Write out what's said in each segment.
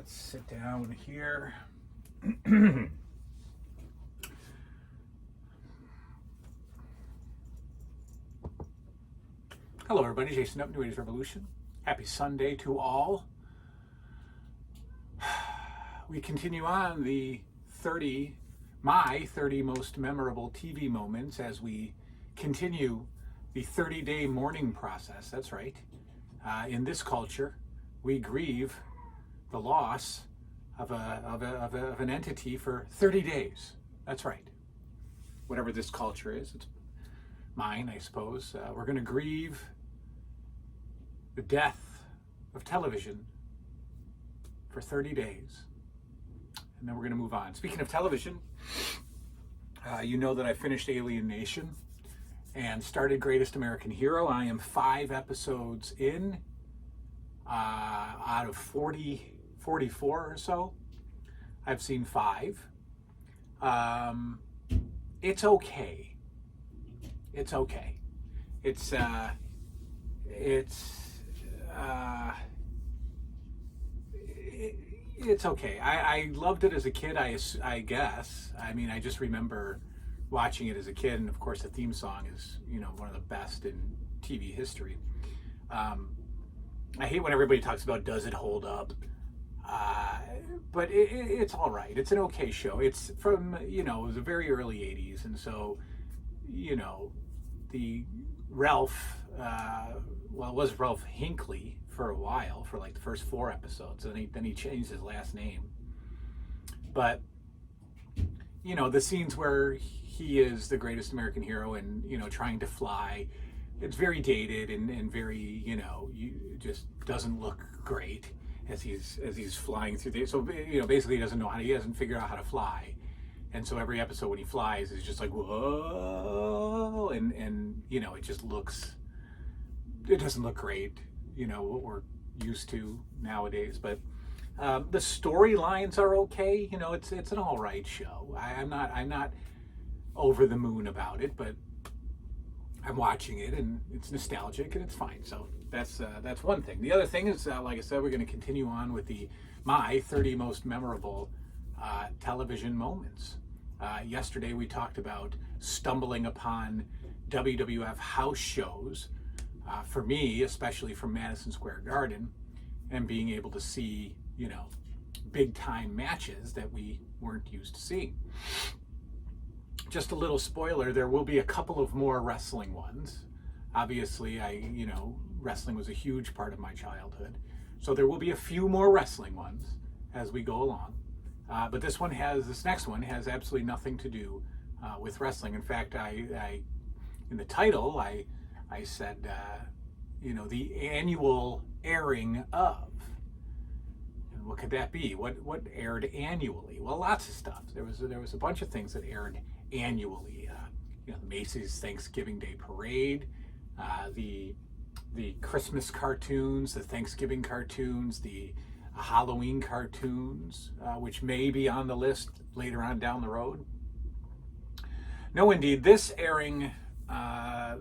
Let's sit down here. Hello everybody, Jason up, New Age Revolution. Happy Sunday to all. We continue on my 30 most memorable TV moments as we continue the 30-day mourning process. That's right. In this culture, we grieve the loss of an entity for 30 days. That's right. Whatever this culture is, it's mine, I suppose. We're going to grieve the death of television for 30 days. And then we're going to move on. Speaking of television, you know that I finished Alien Nation and started Greatest American Hero. I am 5 episodes in out of 44 or so. I've seen 5. It's okay. It's okay. It's okay. I loved it as a kid, I guess. I mean, I just remember watching it as a kid, and of course the theme song is, one of the best in TV history. I hate when everybody talks about does it hold up, but it's all right. It's an okay show. It's from, the very early 80s, and so, the Ralph, it was Ralph Hinckley for a while, for like the first 4 episodes, and then he changed his last name. But, the scenes where he is the greatest American hero and, trying to fly, it's very dated and very, just doesn't look great as he's flying through the, so, basically he hasn't figured out how to fly. And so every episode when he flies is just like, whoa, and it doesn't look great, what we're used to nowadays. But the storylines are okay. It's an all right show. I'm not over the moon about it, but I'm watching it and it's nostalgic and it's fine. So that's one thing. The other thing is, like I said, we're going to continue on with my 30 most memorable television moments. Yesterday we talked about stumbling upon WWF house shows, for me, especially from Madison Square Garden, and being able to see, big time matches that we weren't used to seeing. Just a little spoiler, there will be a couple of more wrestling ones. Obviously, wrestling was a huge part of my childhood. So there will be a few more wrestling ones as we go along. But this next one has absolutely nothing to do with wrestling. In fact, in the title, I said, the annual airing of. And what could that be? What aired annually? Well, lots of stuff. There was a bunch of things that aired annually. The Macy's Thanksgiving Day Parade, the Christmas cartoons, the Thanksgiving cartoons, the Halloween cartoons, which may be on the list later on down the road. No, indeed, this airing,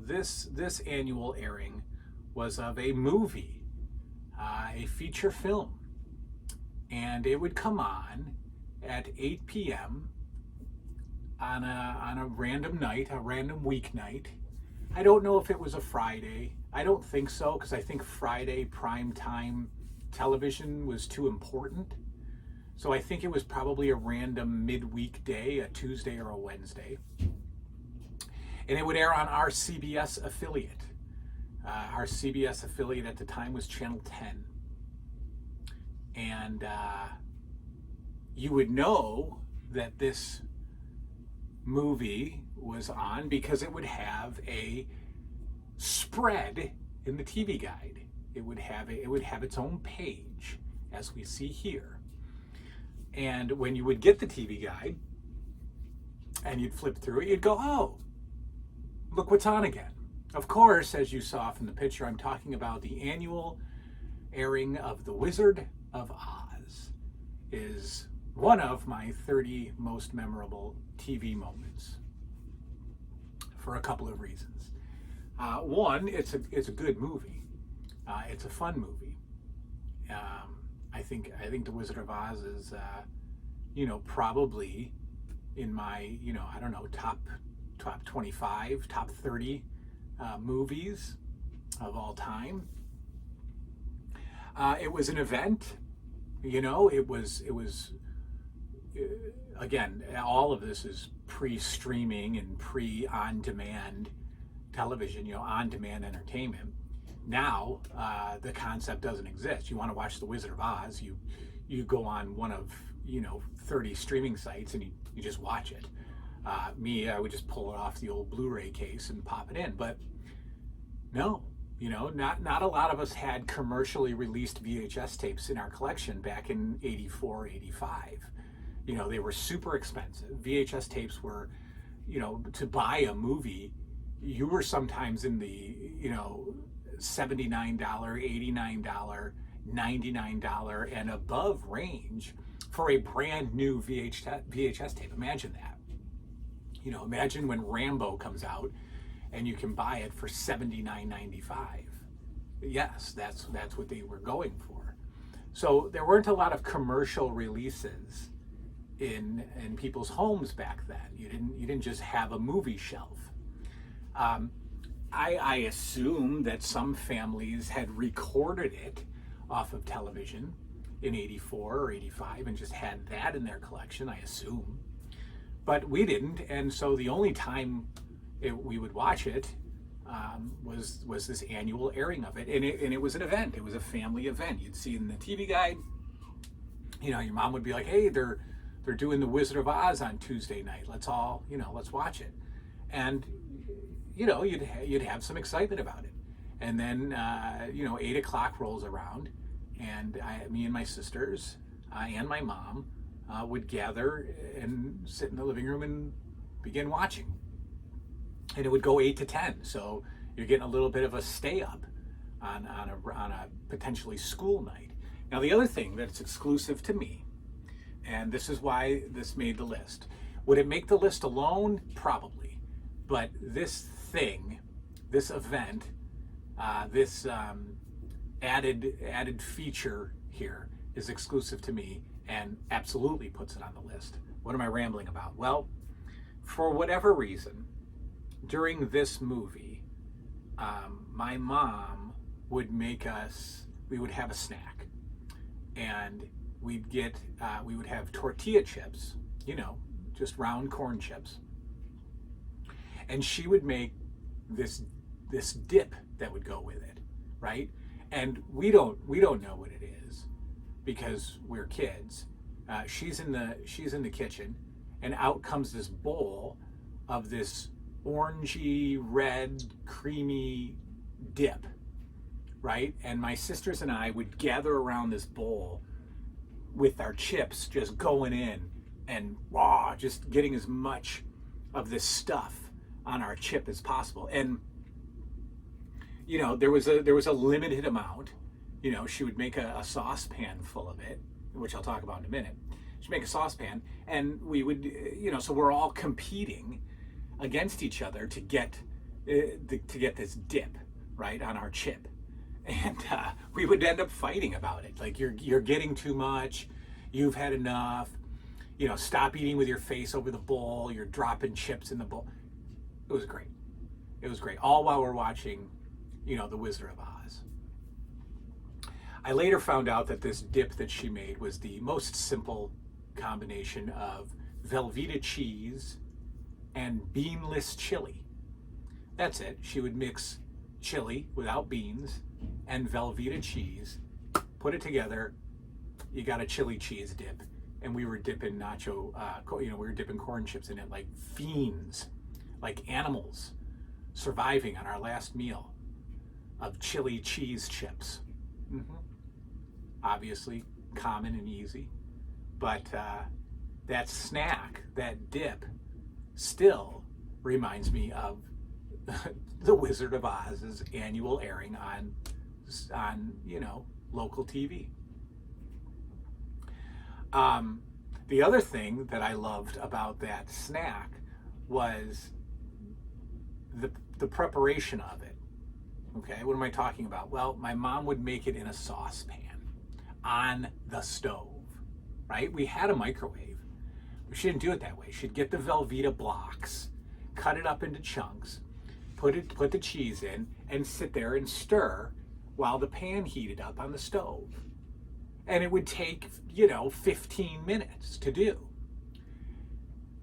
this annual airing was of a movie, a feature film, and it would come on at 8 p.m. on a random night, a random weeknight. I don't know if it was a Friday. I don't think so, because I think Friday prime time television was too important. So I think it was probably a random midweek day, a Tuesday or a Wednesday. And it would air on our CBS affiliate. Our CBS affiliate at the time was Channel 10. And you would know that this movie was on because it would have a spread in the TV guide. It would have its own page, as we see here. And when you would get the TV guide and you'd flip through it, you'd go, oh, look what's on again. Of course, as you saw from the picture, I'm talking about the annual airing of The Wizard of Oz. Is one of my 30 most memorable TV moments for a couple of reasons. One, it's a good movie. It's a fun movie. I think The Wizard of Oz is, probably in my, I don't know, top 25, top 30 movies of all time. It was an event, it was again, all of this is pre-streaming and pre-on-demand television, on-demand entertainment. Now, the concept doesn't exist. You want to watch The Wizard of Oz, you go on one of, 30 streaming sites and you just watch it. I would just pull it off the old Blu-ray case and pop it in. But no, not a lot of us had commercially released VHS tapes in our collection back in 84, 85. They were super expensive. VHS tapes were, to buy a movie, you were sometimes in the, $79, $89, $99 and above range for a brand new VHS tape. Imagine that. Imagine when Rambo comes out and you can buy it for $79.95. Yes, that's what they were going for. So there weren't a lot of commercial releases in people's homes back then. You didn't just have a movie shelf. I assume that some families had recorded it off of television in 84 or 85 and just had that in their collection, I assume. But we didn't, and so the only time we would watch it was this annual airing of it, and it was an event. It was a family event. You'd see in the TV guide, your mom would be like, "Hey, they're doing The Wizard of Oz on Tuesday night. Let's all, let's watch it," and you'd have some excitement about it. And then 8 o'clock rolls around, and me and my sisters and my mom would gather and sit in the living room and begin watching. And it would go 8 to 10, so you're getting a little bit of a stay up on a potentially school night. Now, the other thing that's exclusive to me, and this is why this made the list. Would it make the list alone? Probably. But this thing, this event, this added feature here is exclusive to me and absolutely puts it on the list. What am I rambling about? Well, for whatever reason, during this movie, my mom would make us, we would have a snack, and we would have tortilla chips, just round corn chips, and she would make this dip that would go with it, right? And we don't know what it is because we're kids. She's in the kitchen, and out comes this bowl of this orangey red creamy dip, right? And my sisters and I would gather around this bowl with our chips just going in and just getting as much of this stuff on our chip as possible. And there was a limited amount. She would make a saucepan full of it, which I'll talk about in a minute. She'd make a saucepan, and we would, so we're all competing against each other to get this dip right on our chip, and we would end up fighting about it. Like, you're getting too much, you've had enough, stop eating with your face over the bowl, you're dropping chips in the bowl. It was great. All while we're watching, The Wizard of Oz. I later found out that this dip that she made was the most simple combination of Velveeta cheese and beanless chili. That's it. She would mix chili without beans and Velveeta cheese, put it together, you got a chili cheese dip. And we were dipping we were dipping corn chips in it like fiends, like animals surviving on our last meal of chili cheese chips. Mm-hmm. Obviously common and easy, but that snack, that dip, still reminds me of The Wizard of Oz's annual airing on local TV. The other thing that I loved about that snack was the preparation of it. Okay, what am I talking about? Well, my mom would make it in a saucepan. on the stove, right? We had a microwave, but she didn't do it that way. She'd get the Velveeta blocks, cut it up into chunks, put the cheese in, and sit there and stir while the pan heated up on the stove. And it would take, 15 minutes to do.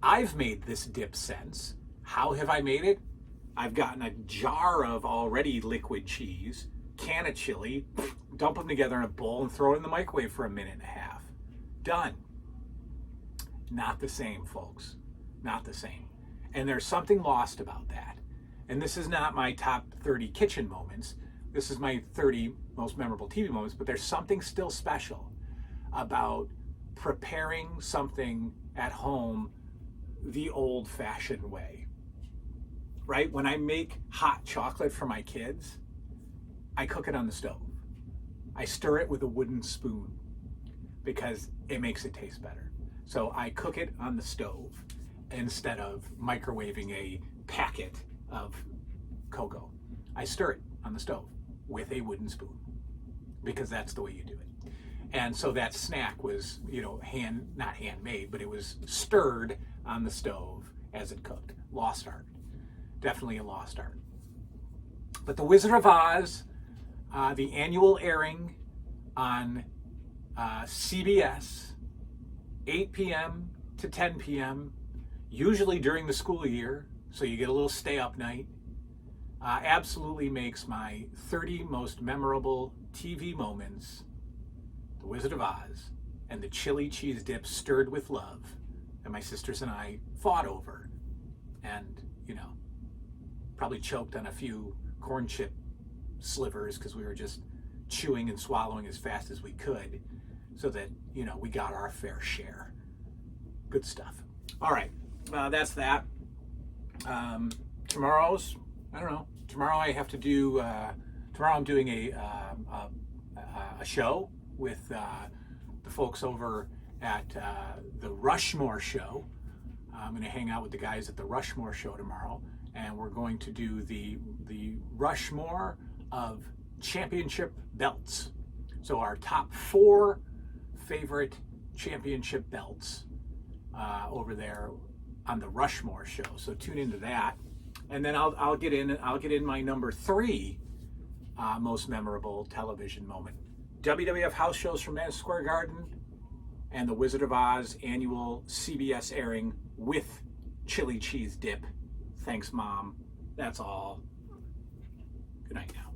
I've made this dip since. How have I made it? I've gotten a jar of already liquid cheese, can of chili, dump them together in a bowl and throw it in the microwave for a minute and a half. Done. Not the same, folks. Not the same. And there's something lost about that. And this is not my top 30 kitchen moments. This is my 30 most memorable TV moments, but there's something still special about preparing something at home the old-fashioned way, right? When I make hot chocolate for my kids, I cook it on the stove. I stir it with a wooden spoon because it makes it taste better. So I cook it on the stove instead of microwaving a packet of cocoa. I stir it on the stove with a wooden spoon because that's the way you do it. And so that snack was, not handmade, but it was stirred on the stove as it cooked. Lost art. Definitely a lost art. But The Wizard of Oz, the annual airing on CBS, 8 p.m. to 10 p.m., usually during the school year, so you get a little stay up night, absolutely makes my 30 most memorable TV moments The Wizard of Oz and the chili cheese dip stirred with love that my sisters and I fought over and, probably choked on a few corn chip slivers because we were just chewing and swallowing as fast as we could so that, we got our fair share. Good stuff. All right, that's that. Tomorrow's, I don't know. Tomorrow I have to do, tomorrow I'm doing a show with the folks over at the Rushmore Show. I'm going to hang out with the guys at the Rushmore Show tomorrow, and we're going to do the Rushmore of championship belts. So our top 4 favorite championship belts over there on the Rushmore Show. So tune into that, and then I'll get in my number 3 most memorable television moment. WWF house shows from Madison Square Garden and The Wizard of Oz annual CBS airing with chili cheese dip. Thanks, Mom. That's all. Good night now.